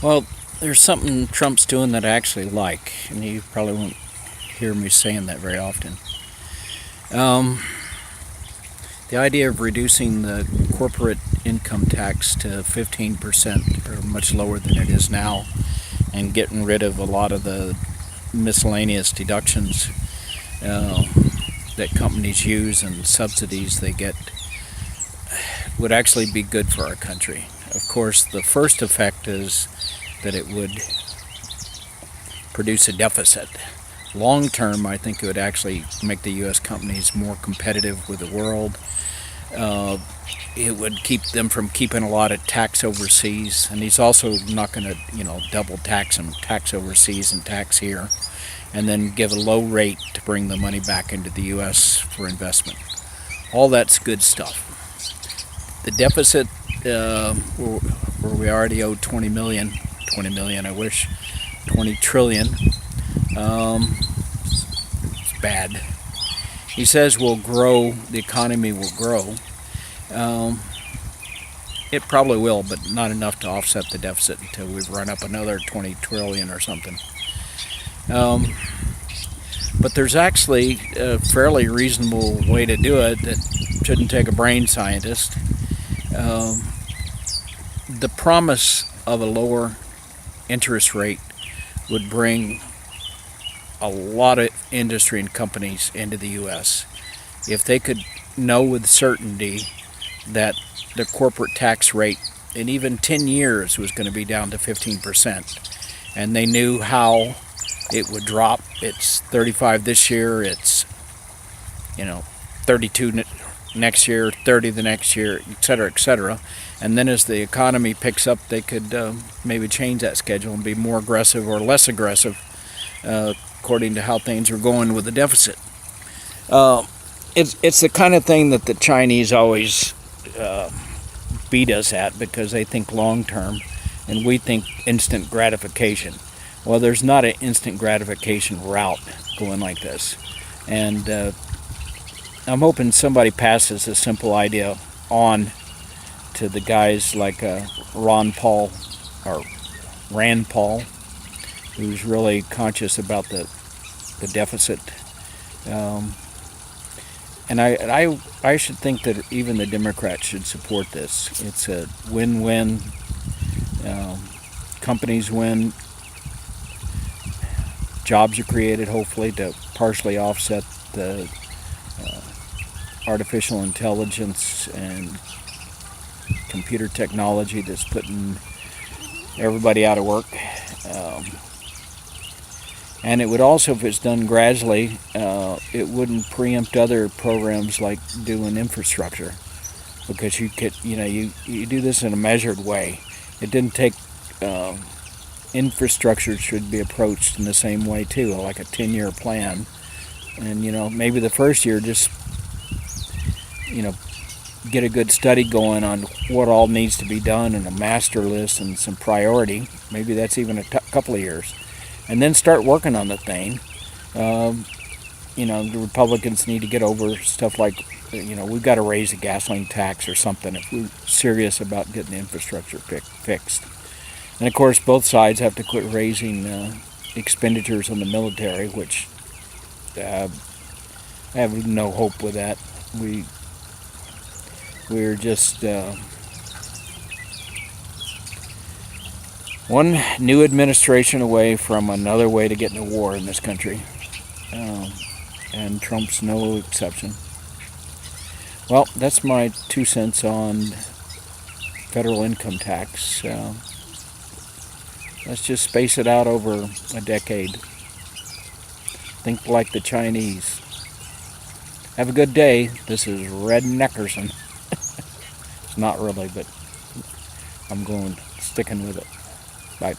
Well, there's something Trump's doing that I actually like, and you probably won't hear me saying that very often. Um, the idea of reducing the corporate income tax to 15% or much lower than it is now, and getting rid of a lot of the miscellaneous deductions uh, that companies use and subsidies they get would actually be good for our country. Of course, the first effect is that it would produce a deficit. Long term, I think it would actually make the U.S. companies more competitive with the world. Uh, it would keep them from keeping a lot of tax overseas, and he's also not going to, double tax them, tax overseas and tax here, and then give a low rate to bring the money back into the U.S. for investment. All that's good stuff. The deficit, where we already owe 20 million, I wish, 20 trillion. It's bad. He says we'll grow, the economy will grow. Um, it probably will, but not enough to offset the deficit until we've run up another 20 trillion or something. Um, but there's actually a fairly reasonable way to do it that shouldn't take a brain scientist. Um, the promise of a lower interest rate would bring a lot of industry and companies into the U.S. If they could know with certainty that the corporate tax rate in even 10 years was going to be down to 15%, and they knew how it would drop. It's 35 this year, it's 32 next year, 30 the next year, et cetera, et cetera. And then as the economy picks up, they could maybe change that schedule and be more aggressive or less aggressive according to how things are going with the deficit. Uh, it's the kind of thing that the Chinese always beat us at because they think long term and we think instant gratification. Well, there's not an instant gratification route going like this. And I'm hoping somebody passes a simple idea on to the guys like Ron Paul or Rand Paul, who's really conscious about the deficit. Um, and I should think that even the Democrats should support this. It's a win-win. Companies win. Jobs are created, hopefully, to partially offset the artificial intelligence and computer technology that's putting everybody out of work. Um, and it would also, if it's done gradually, it wouldn't preempt other programs like doing infrastructure, because you could, you do this in a measured way. It didn't take. Infrastructure should be approached in the same way too, like a 10-year plan. And maybe the first year just get a good study going on what all needs to be done and a master list and some priority. Maybe that's even a couple of years, and then start working on the thing. The Republicans need to get over stuff like we've got to raise the gasoline tax or something if we're serious about getting the infrastructure fixed. And of course, both sides have to quit raising expenditures on the military, which I have no hope with that. We're just one new administration away from another way to get in a war in this country, and Trump's no exception. Well, that's my 2 cents on federal income tax. Let's just space it out over a decade. Think like the Chinese. Have a good day. This is Red Neckerson. It's not really, but I'm sticking with it. Bye.